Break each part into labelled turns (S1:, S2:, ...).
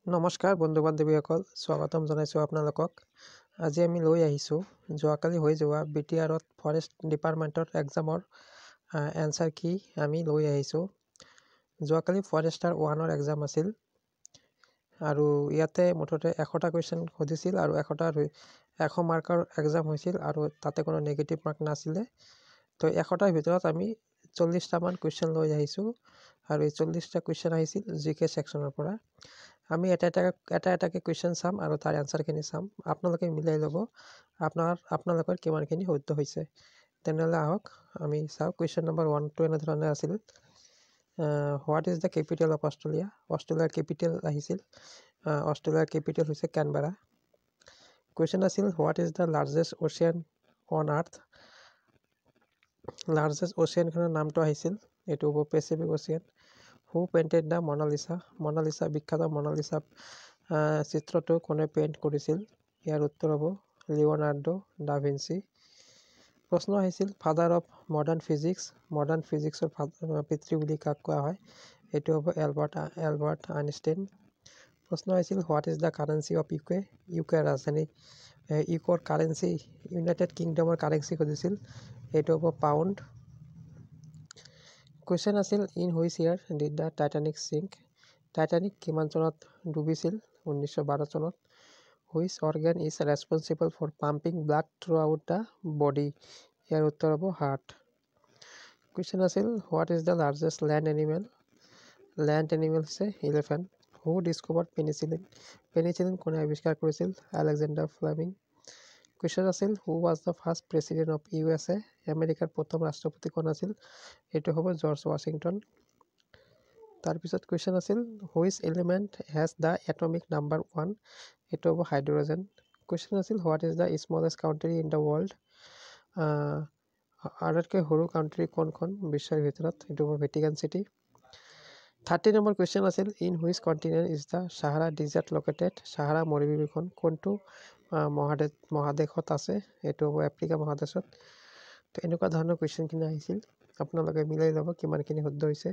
S1: নমস্কাৰ বন্ধু বান্ধৱীসকল, স্বাগতম জনাইছোঁ আপোনালোকক। আজি আমি লৈ আহিছোঁ যোৱাকালি হৈ যোৱা BTRত ফৰেষ্ট ডিপাৰ্টমেণ্টৰ এক্সামৰ এনচাৰ কি আমি লৈ আহিছোঁ। যোৱাকালি ফৰেষ্টাৰ 1ৰ এক্সাম আছিল আৰু ইয়াতে মুঠতে 100টা কুৱেশ্যন সুধিছিল আৰু 100 মাৰ্কৰ এক্সাম হৈছিল আৰু তাতে কোনো নেগেটিভ মাৰ্ক নাছিলে। তো 100টাৰ ভিতৰত আমি 40টামান কুৱেশ্যন লৈ আহিছোঁ আৰু এই 40টা কুৱেশ্যন আহিছিল GK ছেকশ্যনৰ পৰা। আমি এটা এটাকৈ কুৱেশ্যন চাম আৰু তাৰ এনচাৰখিনি চাম। আপোনালোকে মিলাই ল'ব আপোনালোকৰ কিমানখিনি শুদ্ধ হৈছে। তেনেহ'লে আহক আমি চাওঁ। কুৱেশ্যন নম্বৰ 1টো এনেধৰণে আছিল, what is the capital of Australia. অষ্ট্ৰেলিয়াৰ কেপিটেল আহিছিল, অষ্ট্ৰেলিয়াৰ কেপিটেল হৈছে কেনবেৰা। কুৱেশ্যন আছিল, what is the largest ocean on earth. Largest অ'চিয়ানখনৰ নামটো আহিছিল, এইটো হ'ব Pacific Ocean. Who painted the Mona Lisa. Mona Lisa বিখ্যাত মনালিছা চিত্ৰটো কোনে পেইণ্ট কৰিছিল? ইয়াৰ উত্তৰ হ'ব লিঅ'নাৰ্ডো ডা ভিঞ্চি। প্ৰশ্ন আহিছিল, father of modern physics. Modern ফিজিক্সৰ পিতৃ বুলি কাক কোৱা হয়? এইটো হ'ব এলবাৰ্ট আইনষ্টাইন। প্ৰশ্ন আহিছিল, what is the currency of UK. ইউকেৰ ৰাজধানী ইউকৰ কাৰেঞ্চি, ইউনাইটেড কিংডমৰ কাৰেঞ্চি সুধিছিল, এইটো হ'ব পাউণ্ড। কুৱেশ্যন আছিল, in which year did the Titanic sink. Titanic কিমান চনত ডুবিছিল? 1912 চনত। Which organ is responsible for pumping blood throughout the body. ইয়াৰ উত্তৰ হ'ব হাৰ্ট। কুৱেশ্যন আছিল, what is the largest land animal. Land animal হৈছে elephant. Who discovered penicillin. Penicillin কোনে আৱিষ্কাৰ কৰিছিল? Alexander Fleming. কুৱেশ্যন আছিল, who was the first president of USA। আমেৰিকাৰ প্ৰথম ৰাষ্ট্ৰপতি কোন আছিল? এইটো হ'ব জৰ্জ ৱাশ্বিংটন। তাৰপিছত কুৱেশ্যন আছিল, which element has the atomic number 1। এইটো হ'ব হাইড্ৰজেন। কুৱেশ্যন আছিল, what is the smallest country in the world. আটাইতকৈ সৰু কাউণ্ট্ৰি কোনখন বিশ্বৰ ভিতৰত? এইটো হ'ব ভেটিকান চিটি। 30 নম্বৰ কুৱেশ্যন আছিল, in which continent is the Sahara desert located. Sahara মৰুভূমিখন কোনটো মহাদেশত আছে? এইটো হ'ব আফ্ৰিকা মহাদেশত। তো এনেকুৱা ধৰণৰ কুৱেশ্যনখিনি আহিছিল। আপোনালোকে মিলাই ল'ব কিমানখিনি শুদ্ধ হৈছে।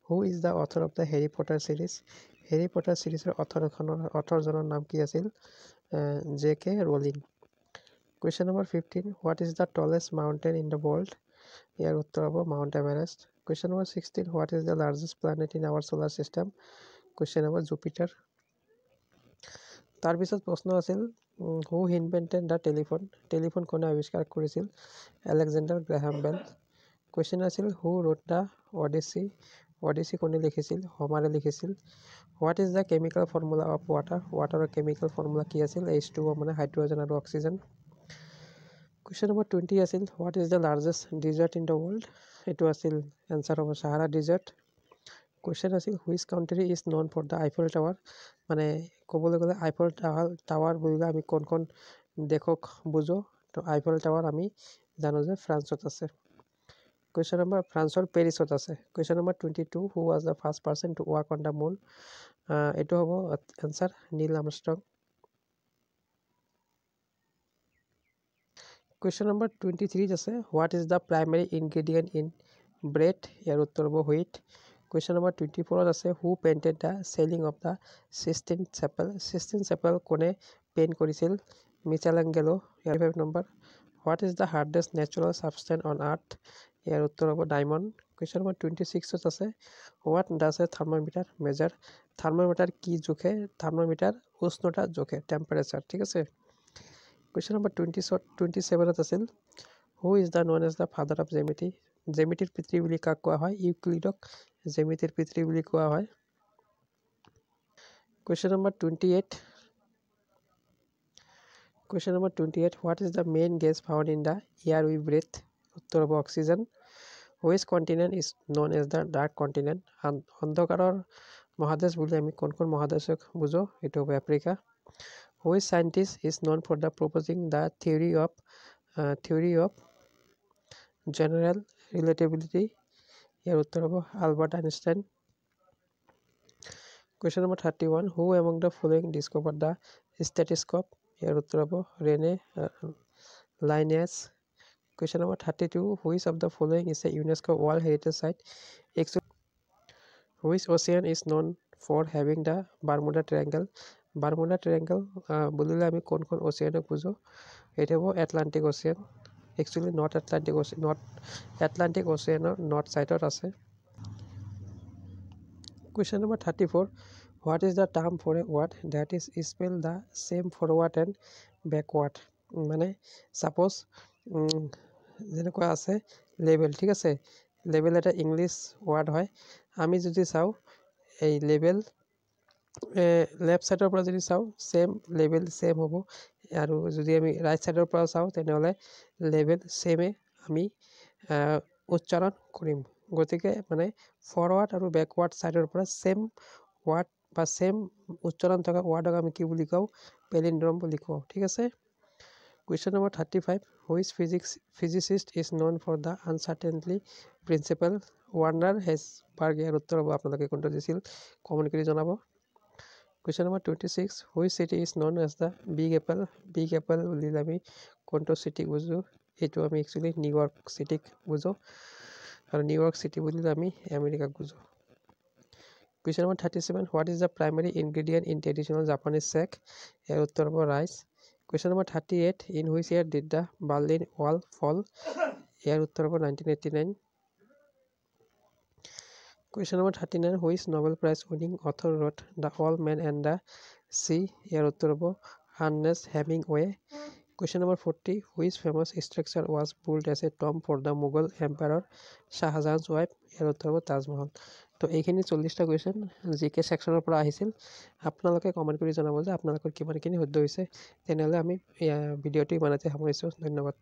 S1: হু is the author of the হেৰি পটাৰ ছিৰিজ। হেৰি পটাৰ ছিৰিজৰ অথৰজনৰ নাম কি আছিল? JK Rowling. Question number 15, what is the tallest mountain in the world. ইয়াৰ উত্তৰ হ'ব Mount Everest. Question number 16, what is the largest planet in our solar system. Question হ'ব জুপিটাৰ। তাৰপিছত প্ৰশ্ন আছিল, who invented the telephone. Telephone কোনে আৱিষ্কাৰ কৰিছিল? Alexander Graham Bell. কুৱেশ্যন আছিল, who wrote the Odyssey. Odyssey কোনে লিখিছিল? হোমাৰে লিখিছিল। What is the chemical formula of water. ৱাটাৰৰ কেমিকেল ফৰ্মুলা কি আছিল? H2O মানে হাইড্ৰজেন আৰু অক্সিজেন। কুৱেশ্যন নম্বৰ 20 আছিল, what is the largest desert in the world. এইটো আছিল এনচাৰ হ'ব ছাহাৰা ডিজাৰ্ট। কুৱেশ্যন আছিল, which country is known for the Eiffel Tower. মানে ক'বলৈ গ'লে আইফেল টাৱাৰ বুলিলে আমি কোনখন দেশক বুজো? তো আইফেল টাৱাৰ আমি জানো যে ফ্ৰান্সত আছে। কুৱেশ্যন নম্বৰ ফ্ৰান্সৰ পেৰিছত আছে। Question number 22, who was the first person to walk on the moon. এইটো হ'ব answer Neil Armstrong. Question number 23 আছে, what is the primary ingredient in bread. ইয়াৰ উত্তৰ হ'ব হুইট। কুৱেশ্যন নম্বৰ 24 আছে, who painted the ceiling of the Sistine Chapel. Sistine Chapel কোনে paint কৰিছিল? Michelangelo. 25 number, what is the hardest natural substance on earth. ইয়াৰ উত্তৰ হ'ব diamond. Question number 26 আছে, what does a thermometer measure. Thermometer কি জোখে? Thermometer উষ্ণতা জোখে, temperature. ঠিক আছে। কুৱেশ্যন নম্বৰ 27 আছিল, who is the known as the father of জেমিতি। জেমিতিৰ পিতৃ বুলি কাক কোৱা হয়? ইউক্লিডক জেমিতিৰ পিতৃ বুলি কোৱা হয়। Question number 28, what is the main gas found in the air we breathe. উত্তৰ হ'ব oxygen. Which continent is known as the dark continent. অন্ধকাৰৰ মহাদেশ বুলি আমি কোনখন মহাদেশক বুজো? এইটো হ'ব Africa. Which scientist is known for the proposing the theory of general relativity. ইয়াৰ উত্তৰ হ'ব Albert Einstein. Question number 31, who among the following discovered the stethoscope. ইয়াৰ উত্তৰ হ'ব ৰেনে লাইনেছ। Question number 32, which of the following is a UNESCO world heritage site. Which ocean is known for having the Bermuda triangle বুলিলে আমি কোনখন অচিয়ানক বুজো এইটো হ'ব Atlantic Ocean actually north Atlantic অচিয়ানৰ নৰ্থ ছাইডত আছে question number 34 what is the term for a word that is spelled the same forward and backward মানে ছাপ'জ যেনেকুৱা আছে লেবেল ঠিক আছে লেবেল এটা ইংলিছ ৱাৰ্ড হয় আমি যদি চাওঁ এই লেবেল লেফ্ট ছাইডৰ পৰা যদি চাওঁ ছেম লেবেল ছেম হ'ব আৰু যদি আমি ৰাইট ছাইডৰ পৰা চাওঁ তেনেহ'লে লেবেল ছেমে আমি উচ্চাৰণ কৰিম গতিকে মানে ফৰৱাৰ্ড আৰু বেকৱাৰ্ড ছাইডৰ পৰা ছেম ৱাৰ্ড বা ছেম উচ্চাৰণ থকা ৱাৰ্ডক আমি কি বুলি কওঁ পেলিণ্ড্ৰম বুলি কওঁ ঠিক আছে question number 35 which physicist is known for the uncertainty principle Werner Heisenberg ইয়াৰ উত্তৰ হ'ব আপোনালোকে কোনটো দিছিল কমেণ্ট কৰি জনাব question number 26 which city is known as the Big Apple বুলিলে আমি কোনটো চিটিক বুজোঁ এইটো আমি একচুৱেলি নিউয়ৰ্ক চিটিক বুজোঁ আৰু নিউয়ৰ্ক চিটি বুলিলে আমি আমেৰিকাক বুজোঁ question number 37 what is the primary ingredient in traditional Japanese check ইয়াৰ উত্তৰ হ'ব rice question number 38 in which year did the Berlin wall fall ইয়াৰ উত্তৰ হ'ব 1989 question number 39 which Nobel prize winning author wrote the old man and the sea ইয়াৰ উত্তৰ হ'ব Ernest Hemingway question number 40 which famous structure was built as a tomb for the Mughal empire শ্বাহজাহানছ wife ইয়াৰ উত্তৰ হ'ব তাজমহল তো এইখিনি 40টা কুৱেশ্যন জিকে ছেকশ্যনৰ পৰা আহিছিল আপোনালোকে কমেণ্ট কৰি জনাব যে আপোনালোকৰ কিমানখিনি শুদ্ধ হৈছে তেনেহ'লে আমি ভিডিঅ'টো ইমানতে সামৰিছোঁ ধন্যবাদ